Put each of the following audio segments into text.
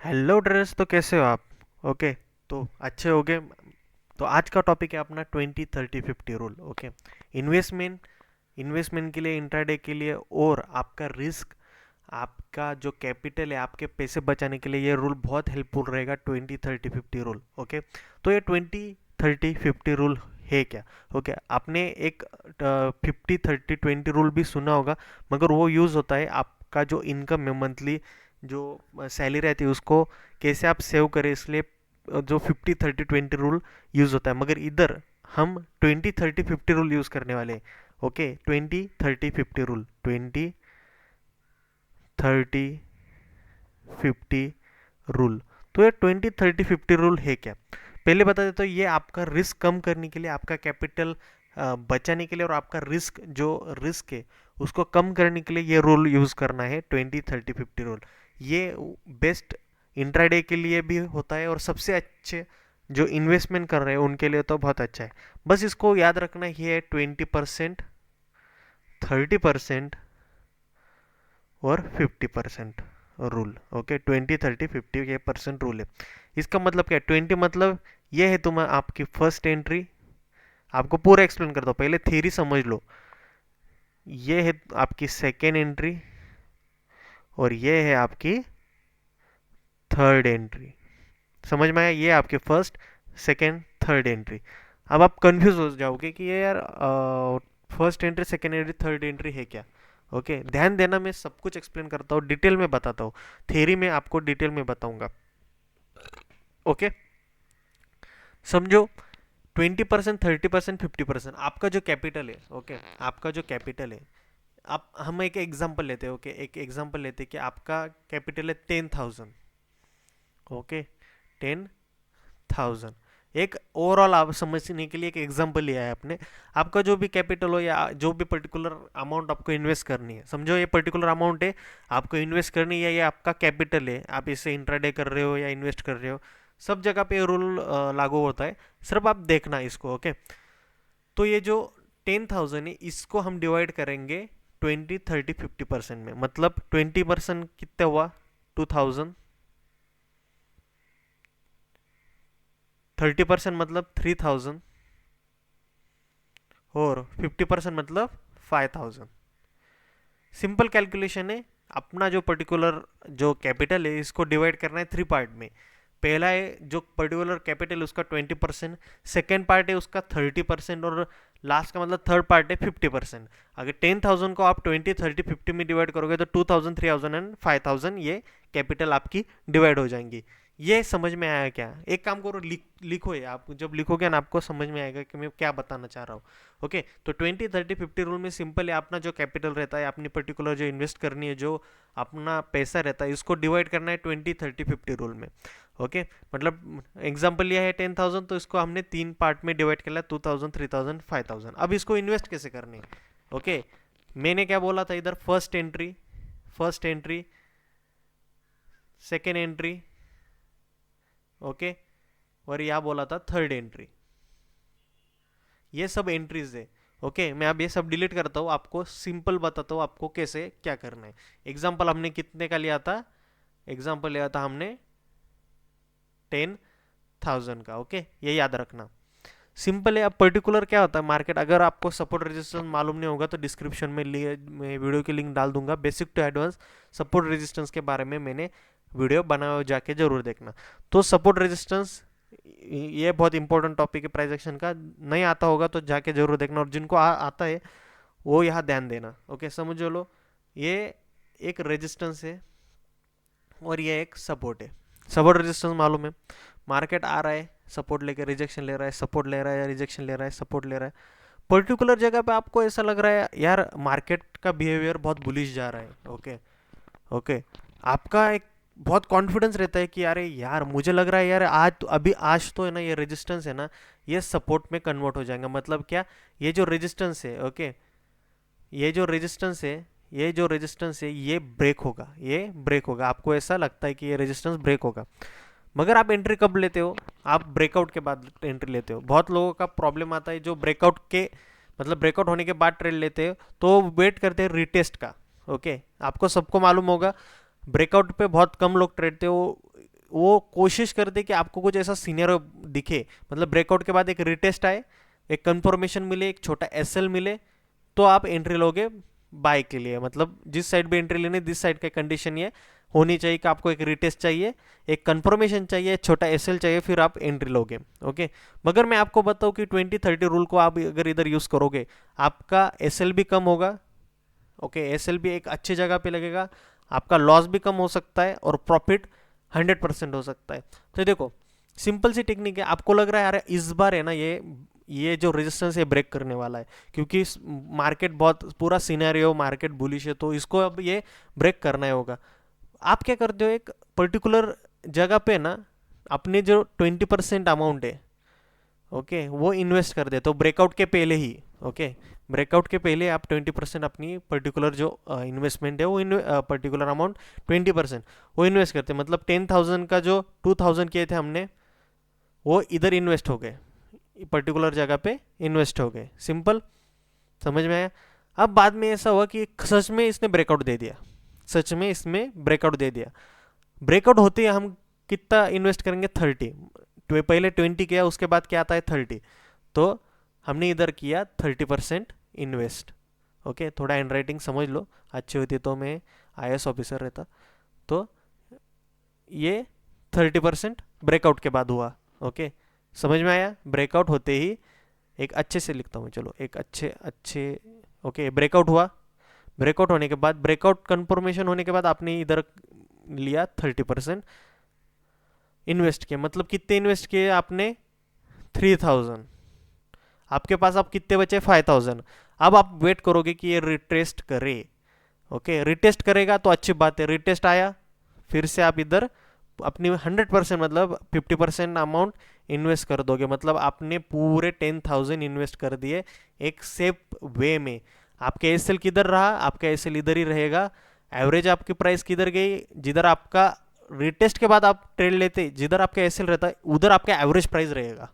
Hello dress, तो कैसे हो आप? ओके। तो अच्छे हो गए। तो आज का टॉपिक है अपना 20 30 50 रूल। ओके। इन्वेस्टमेंट इन्वेस्टमेंट के लिए, इंट्राडे के लिए, और आपका रिस्क, आपका जो कैपिटल है, आपके पैसे बचाने के लिए ये रूल बहुत हेल्पफुल रहेगा। 20 30 50 रूल। ओके। तो ये 20 30 50 रूल है क्या? ओके। आपने एक 50 30 20 रूल भी सुना होगा, मगर वो यूज़ होता है आपका जो इनकम है, मंथली जो सैलरी रहती है, उसको कैसे आप सेव करें, इसलिए जो 50 30 20 रूल यूज़ होता है। मगर इधर हम 20 30 50 रूल यूज़ करने वाले हैं। ओके। 20 30 50 rule, 20 30 50 rule. तो ये 20 30 50 रूल है क्या? पहले बता देता हूँ, ये आपका रिस्क कम करने के लिए, आपका कैपिटल बचाने के लिए, और आपका रिस्क, जो रिस्क है उसको कम करने के लिए ये रूल यूज़ करना है, 20 30 50 रूल। ये बेस्ट इंट्राडे के लिए भी होता है, और सबसे अच्छे जो इन्वेस्टमेंट कर रहे हैं उनके लिए तो बहुत अच्छा है। बस इसको याद रखना ही है, 20%, 30% और 50% रूल। ओके। 20 30 50 ये परसेंट रूल है। इसका मतलब क्या है? 20 मतलब ये है तुम आपकी फर्स्ट एंट्री। आपको पूरा एक्सप्लेन करता हूँ, पहले थ्योरी समझ लो। ये है आपकी सेकेंड एंट्री, और ये है आपकी थर्ड एंट्री। समझ में आया? ये आपके फर्स्ट, सेकेंड, थर्ड एंट्री। अब आप कंफ्यूज हो जाओगे कि ये यार first entry, second entry, third entry है क्या? ओके। ध्यान देना, मैं सब कुछ एक्सप्लेन करता हूँ, डिटेल में बताता हूँ। थ्योरी में आपको डिटेल में बताऊंगा। ओके। समझो। 20% 30% 50% आपका जो कैपिटल है। ओके। आपका जो कैपिटल है, आप हम एक एग्जांपल लेते हैं। ओके। एक एग्जांपल लेते हैं कि आपका कैपिटल है 10,000। ओके। 10,000। एक ओवरऑल आप समझने के लिए एक एग्जांपल लिया है आपने। आपका जो भी कैपिटल हो, या जो भी पर्टिकुलर अमाउंट आपको इन्वेस्ट करनी है, समझो ये पर्टिकुलर अमाउंट है, आपको इन्वेस्ट करनी है, ये आपका कैपिटल है, आप इसे इंट्राडे कर रहे हो या इन्वेस्ट कर रहे हो, सब जगह पे रूल लागू होता है। सिर्फ आप देखना इसको। ओके। तो ये जो 10,000 है, इसको हम डिवाइड करेंगे 20 30 50% में। मतलब 20% कितना हुआ? 2,000। 30% मतलब 3,000। और 50% मतलब 5,000। सिंपल कैलकुलेशन है। अपना जो पर्टिकुलर जो कैपिटल है, इसको डिवाइड करना है थ्री पार्ट में। पहला है जो पर्टिकुलर कैपिटल, उसका 20%। सेकेंड पार्ट है उसका 30%। और लास्ट का मतलब थर्ड पार्ट है 50%। अगर 10,000 को आप 20 30 50 में डिवाइड करोगे, तो 2,000 3,000 एंड 5,000 ये कैपिटल आपकी डिवाइड हो जाएंगी। ये समझ में आया क्या? एक काम करो, लिखो ये। आप जब लिखोगे ना, आपको समझ में आएगा कि मैं क्या बताना चाह रहा हूँ। ओके। तो 20 30 50 रूल में सिंपल है, अपना जो कैपिटल रहता है, अपनी पर्टिकुलर जो इन्वेस्ट करनी है, जो अपना पैसा रहता है, इसको डिवाइड करना है 20 30 50 रूल में। ओके। मतलब एग्जांपल लिया है 10,000, तो इसको हमने तीन पार्ट में डिवाइड किया, 2,000 3,000 5,000। अब इसको इन्वेस्ट कैसे करने? ओके। मैंने क्या बोला था इधर? First entry, second entry. Okay. और यह बोला था थर्ड एंट्री। ये सब एंट्रीज है। ओके। मैं अब ये सब डिलीट करता हूँ, आपको सिंपल बताता हूँ आपको कैसे क्या करना है। एग्जाम्पल हमने कितने का लिया था? एग्जाम्पल लिया था हमने 10,000 का। ओके। ये याद रखना। सिंपल है। अब पर्टिकुलर क्या होता है मार्केट, अगर आपको सपोर्ट रेजिस्टेंस मालूम नहीं होगा, तो डिस्क्रिप्शन में मैं वीडियो की लिंक डाल दूंगा। Basic to advance support resistance के बारे में मैंने वीडियो बनाया हो, जाके जरूर देखना। तो सपोर्ट रेजिस्टेंस, ये बहुत इंपॉर्टेंट टॉपिक है प्राइस एक्शन का। नहीं आता होगा तो जाके जरूर देखना, और जिनको आता है वो यहाँ ध्यान देना। ओके। समझ लो। ये एक रेजिस्टेंस है, और ये एक सपोर्ट है। सपोर्ट रेजिस्टेंस मालूम है, मार्केट आ रहा है, सपोर्ट लेके रिजेक्शन ले रहा है, सपोर्ट ले रहा है, रिजेक्शन ले रहा है, सपोर्ट ले रहा है। पर्टिकुलर जगह पे आपको ऐसा लग रहा है यार मार्केट का बिहेवियर बहुत बुलिश जा रहा है। ओके। ओके। आपका एक बहुत कॉन्फिडेंस रहता है कि अरे यार, मुझे लग रहा है यार, आज तो अभी आज तो है ना, ये रेजिस्टेंस है ना, ये सपोर्ट में कन्वर्ट हो जाएगा। मतलब क्या? ये जो रेजिस्टेंस है, ओके, ये जो रेजिस्टेंस है, ये ब्रेक होगा, ये ब्रेक होगा। आपको ऐसा लगता है कि ये रेजिस्टेंस ब्रेक होगा। मगर आप एंट्री कब लेते हो? आप ब्रेकआउट के बाद एंट्री लेते हो। बहुत लोगों का प्रॉब्लम आता है जो ब्रेकआउट के, मतलब ब्रेकआउट होने के बाद ट्रेड लेते हो, तो वेट करते हैं रिटेस्ट का। ओके। आपको सबको मालूम होगा, ब्रेकआउट पे बहुत कम लोग ट्रेड थे, वो वो कोशिश करते कि आपको कुछ ऐसा सीनियर दिखे, मतलब ब्रेकआउट के बाद एक रिटेस्ट आए, एक कंफर्मेशन मिले, एक छोटा एसएल मिले, तो आप एंट्री लोगे बाय के लिए। मतलब जिस साइड भी एंट्री लेने, दिस साइड का कंडीशन ये होनी चाहिए कि आपको एक रिटेस्ट चाहिए, एक कंफर्मेशन चाहिए, छोटा एसएल चाहिए, फिर आप एंट्री लोगे। ओके, मगर मैं आपको बताऊं कि 20-30 रूल को आप अगर इधर यूज़ करोगे, आपका एसएल भी कम होगा। ओके, एसएल भी एक अच्छी जगह पे लगेगा, आपका लॉस भी कम हो सकता है और प्रॉफिट 100% हो सकता है। तो देखो सिंपल सी टेक्निक है। आपको लग रहा है यार इस बार है ना ये जो रेजिस्टेंस है ब्रेक करने वाला है, क्योंकि मार्केट बहुत पूरा सिनेरियो मार्केट बुलिश है, तो इसको अब ये ब्रेक करना ही होगा। आप क्या करते हो, एक पर्टिकुलर जगह पे ना अपने जो 20% अमाउंट है, ओके, वो इन्वेस्ट कर देते हो ब्रेकआउट के पहले ही। ओके, ब्रेकआउट के पहले आप 20% अपनी पर्टिकुलर जो इन्वेस्टमेंट है वो पर्टिकुलर अमाउंट 20% वो इन्वेस्ट करते हैं। मतलब 10,000 का जो 2,000 किए थे हमने, वो इधर इन्वेस्ट हो गए, पर्टिकुलर जगह पे इन्वेस्ट हो गए। सिंपल, समझ में आया। अब बाद में ऐसा हुआ कि सच में इसने ब्रेकआउट दे दिया, सच में इसमें ब्रेकआउट दे दिया। ब्रेकआउट होते ही हम कितना इन्वेस्ट करेंगे, 30। पहले 20 किया, उसके बाद क्या आता है 30, तो हमने इधर किया 30% इन्वेस्ट। ओके, थोड़ा हैंड राइटिंग समझ लो, अच्छी होती तो मैं आईएएस ऑफिसर रहता। तो ये 30% ब्रेकआउट के बाद हुआ। ओके, समझ में आया। ब्रेकआउट होते ही एक अच्छे से लिखता हूँ, चलो एक अच्छे ओके, ब्रेकआउट हुआ, ब्रेकआउट होने के बाद, ब्रेकआउट कंफर्मेशन होने के बाद आपने इधर लिया 30% इन्वेस्ट किया। मतलब कितने इन्वेस्ट किए आपने, 3,000। आपके पास अब कितने बचे, 5,000। अब आप वेट करोगे कि ये रिटेस्ट करे। ओके, रिटेस्ट करेगा तो अच्छी बात है, रिटेस्ट आया, फिर से आप इधर अपनी 100% मतलब 50% अमाउंट इन्वेस्ट कर दोगे। मतलब आपने पूरे 10,000 इन्वेस्ट कर दिए एक सेफ वे में। आपके एसएल किधर रहा, आपका एसएल इधर ही रहेगा। एवरेज आपकी प्राइस किधर गई, जिधर आपका रिटेस्ट के बाद आप ट्रेड लेते, जिधर आपका एसएल रहता है उधर आपका एवरेज प्राइस रहेगा।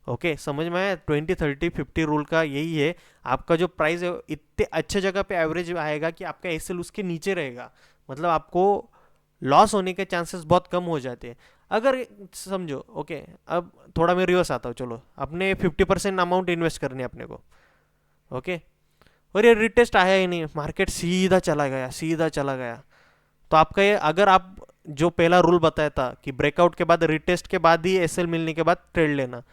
ओके, समझ में आया। 20-30-50 रूल का यही है, आपका जो प्राइस है इतने अच्छे जगह पे एवरेज आएगा कि आपका एसएल उसके नीचे रहेगा। मतलब आपको लॉस होने के चांसेस बहुत कम हो जाते हैं अगर समझो। ओके, अब थोड़ा मैं रिवर्स आता हूँ। चलो, अपने 50% अमाउंट इन्वेस्ट करनी है अपने को। ओके, और ये रिटेस्ट आया ही नहीं, मार्केट सीधा चला गया, सीधा चला गया। तो आपका ये, अगर आप जो पहला रूल बताया था कि ब्रेकआउट के बाद रिटेस्ट के बाद ही एसएल मिलने के बाद ट्रेड लेना,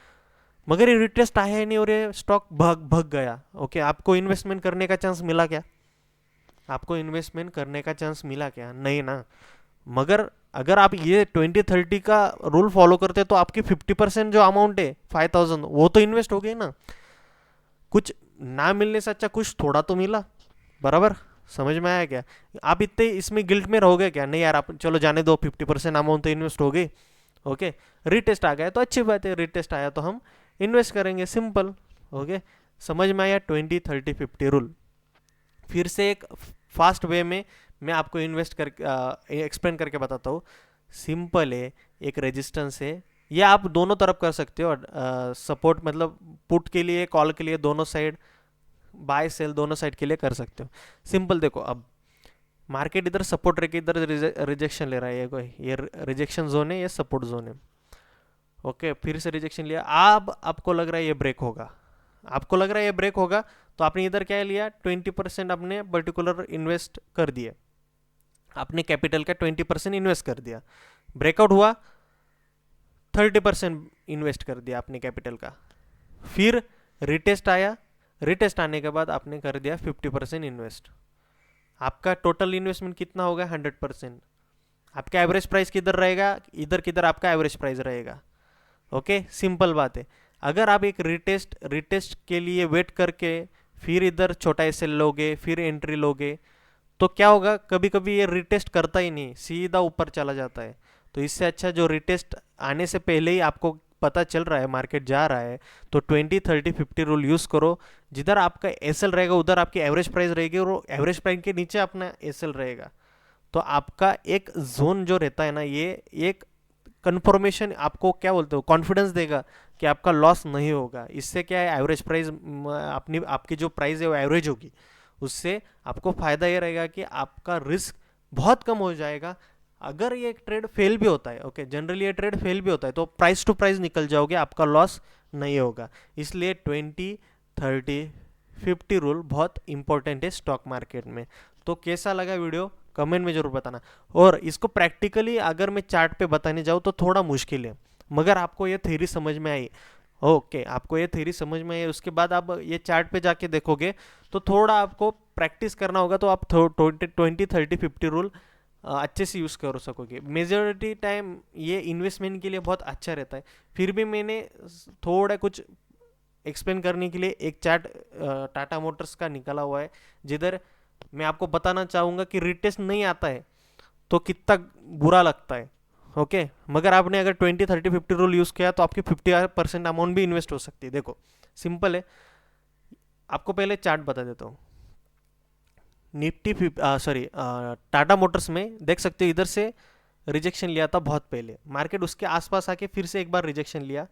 मगर ये रिटेस्ट आया ही नहीं और ये स्टॉक भग गया। ओके, आपको इन्वेस्टमेंट करने का चांस मिला क्या, आपको इन्वेस्टमेंट करने का चांस मिला क्या, नहीं ना। मगर अगर आप ये 20-30 का रूल फॉलो करते तो आपकी 50% जो अमाउंट है 5,000 वो तो इन्वेस्ट हो गई ना। कुछ ना मिलने से अच्छा कुछ थोड़ा तो मिला, बराबर। समझ में आया क्या। आप इतने इसमें गिल्ट में रहोगे क्या, नहीं यार आप चलो जाने दो, 50% अमाउंट तो इन्वेस्ट हो गई। ओके, रिटेस्ट आ गया तो अच्छी बात है, रिटेस्ट आया तो हम इन्वेस्ट करेंगे, सिंपल। ओके, समझ में आया 20-30-50 रूल। फिर से एक फास्ट वे में मैं आपको इन्वेस्ट कर एक्सप्लेन करके बताता हूँ। सिंपल है, एक रेजिस्टेंस है, ये आप दोनों तरफ कर सकते हो। सपोर्ट मतलब पुट के लिए, कॉल के लिए, दोनों साइड, बाय सेल दोनों साइड के लिए कर सकते हो। सिंपल देखो, अब मार्केट इधर सपोर्ट रह के इधर रिजेक्शन ले रहा है, ये रिजेक्शन जोन है, ये सपोर्ट जोन है। ओके, फिर से रिजेक्शन लिया, अब आपको लग रहा है ये ब्रेक होगा, आपको लग रहा है ये ब्रेक होगा, तो आपने इधर क्या लिया, 20% अपने पर्टिकुलर इन्वेस्ट कर दिया, अपने कैपिटल का 20% इन्वेस्ट कर दिया। ब्रेकआउट हुआ, 30% इन्वेस्ट कर दिया अपने कैपिटल का। फिर रिटेस्ट आया, रिटेस्ट आने के बाद आपने कर दिया 50% इन्वेस्ट। आपका टोटल इन्वेस्टमेंट कितना होगा, 100%। आपका एवरेज प्राइस किधर रहेगा, इधर किधर आपका एवरेज प्राइस रहेगा। ओके, सिंपल बात है। अगर आप एक रिटेस्ट के लिए वेट करके फिर इधर छोटा एसएल लोगे, फिर एंट्री लोगे, तो क्या होगा, कभी कभी ये रिटेस्ट करता ही नहीं, सीधा ऊपर चला जाता है। तो इससे अच्छा जो रिटेस्ट आने से पहले ही आपको पता चल रहा है मार्केट जा रहा है, तो 20-30-50 रूल यूज़ करो। जिधर आपका एसएल रहेगा उधर आपकी एवरेज प्राइस रहेगी और एवरेज प्राइस के नीचे अपना एसएल रहेगा। तो आपका एक जोन जो रहता है ना, ये एक कंफर्मेशन आपको क्या बोलते हो, कॉन्फिडेंस देगा कि आपका लॉस नहीं होगा। इससे क्या है, एवरेज प्राइस अपनी आपकी जो प्राइस है वो एवरेज होगी, उससे आपको फ़ायदा ये रहेगा कि आपका रिस्क बहुत कम हो जाएगा। अगर ये ट्रेड फेल भी होता है, ओके, जनरली ये ट्रेड फेल भी होता है, तो प्राइस टू प्राइस निकल जाओगे, आपका लॉस नहीं होगा। इसलिए 20-30-50 रूल बहुत इंपॉर्टेंट है स्टॉक मार्केट में। तो कैसा लगा वीडियो कमेंट में ज़रूर बताना। और इसको प्रैक्टिकली अगर मैं चार्ट पे बताने जाऊँ तो थोड़ा मुश्किल है, मगर आपको ये थ्योरी समझ में आई, ओके, आपको ये थ्योरी समझ में आई, उसके बाद आप ये चार्ट पे जाके देखोगे तो थोड़ा आपको प्रैक्टिस करना होगा, तो आप 20-30-50 रूल अच्छे से यूज़ कर सकोगे। मेजॉरिटी टाइम ये इन्वेस्टमेंट के लिए बहुत अच्छा रहता है। फिर भी मैंने थोड़ा कुछ एक्सप्लेन करने के लिए एक चार्ट टाटा मोटर्स का निकाला हुआ है, जिधर मैं आपको बताना चाहूँगा कि रिटेस्ट नहीं आता है तो कितना बुरा लगता है, ओके। मगर आपने अगर 20-30-50 रूल यूज़ किया तो आपकी 50% अमाउंट भी इन्वेस्ट हो सकती है। देखो सिंपल है, आपको पहले चार्ट बता देता हूँ। निफ्टी टाटा मोटर्स में देख सकते हो, इधर से रिजेक्शन लिया था बहुत पहले, मार्केट उसके आसपास आके फिर से एक बार रिजेक्शन लिया,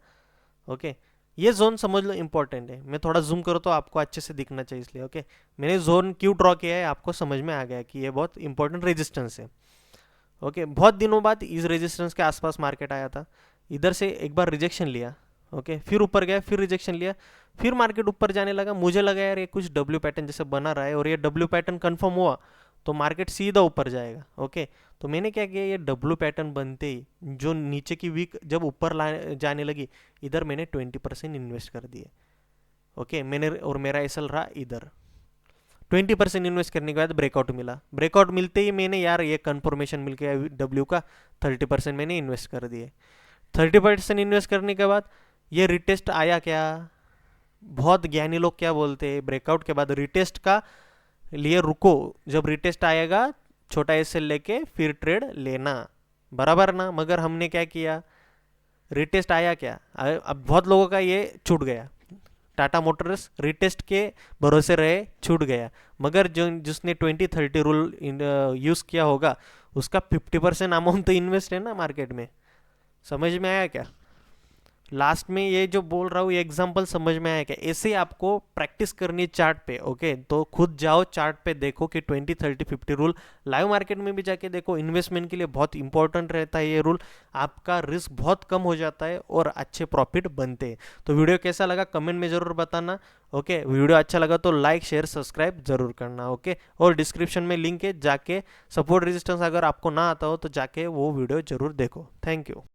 ओके। ये जोन समझ लो इंपॉर्टेंट है। मैं थोड़ा जूम करूँ तो आपको अच्छे से दिखना चाहिए, इसलिए ओके। मैंने जोन क्यों ड्रॉ किया है आपको समझ में आ गया कि ये बहुत इंपॉर्टेंट रेजिस्टेंस है, ओके। बहुत दिनों बाद इस रेजिस्टेंस के आसपास मार्केट आया था, इधर से एक बार रिजेक्शन लिया, ओके, फिर ऊपर गया, फिर रिजेक्शन लिया, फिर मार्केट ऊपर जाने लगा। मुझे लगा यार ये कुछ डब्ल्यू पैटर्न जैसे बना रहा है और ये डब्ल्यू पैटर्न कंफर्म हुआ तो मार्केट सीधा ऊपर जाएगा, ओके। तो मैंने क्या किया, ये डब्ल्यू पैटर्न बनते ही जो नीचे की वीक जब ऊपर जाने लगी, इधर मैंने 20% इन्वेस्ट कर दिए, ओके। मैंने और मेरा एसएल रहा इधर। 20% इन्वेस्ट करने के बाद ब्रेकआउट मिला, ब्रेकआउट मिलते ही मैंने यार ये कंफर्मेशन मिल गया डब्ल्यू का, 30% मैंने इन्वेस्ट कर दिए। 30% इन्वेस्ट करने के बाद ये रिटेस्ट आया क्या, बहुत ज्ञानी लोग क्या बोलते हैं, ब्रेकआउट के बाद रिटेस्ट का लिए रुको, जब रिटेस्ट आएगा छोटा एसएल लेके फिर ट्रेड लेना, बराबर ना। मगर हमने क्या किया, रिटेस्ट आया क्या, अब बहुत लोगों का ये छूट गया, टाटा मोटर्स रिटेस्ट के भरोसे रहे, छूट गया। मगर जो जिसने 20-30 रूल यूज़ किया होगा उसका 50% अमाउंट तो इन्वेस्ट है ना मार्केट में। समझ में आया क्या, लास्ट में ये जो बोल रहा हूँ ये एग्जांपल समझ में आया क्या। ऐसे ही आपको प्रैक्टिस करनी है चार्ट पे, ओके। तो खुद जाओ चार्ट पे देखो कि 20-30-50 रूल, लाइव मार्केट में भी जाके देखो, इन्वेस्टमेंट के लिए बहुत इंपॉर्टेंट रहता है ये रूल। आपका रिस्क बहुत कम हो जाता है और अच्छे प्रॉफिट बनते हैं। तो वीडियो कैसा लगा कमेंट में ज़रूर बताना, ओके। वीडियो अच्छा लगा तो लाइक शेयर सब्सक्राइब जरूर करना, ओके। और डिस्क्रिप्शन में लिंक है, जाके सपोर्ट रेजिस्टेंस अगर आपको ना आता हो तो जाके वो वीडियो जरूर देखो। Thank you.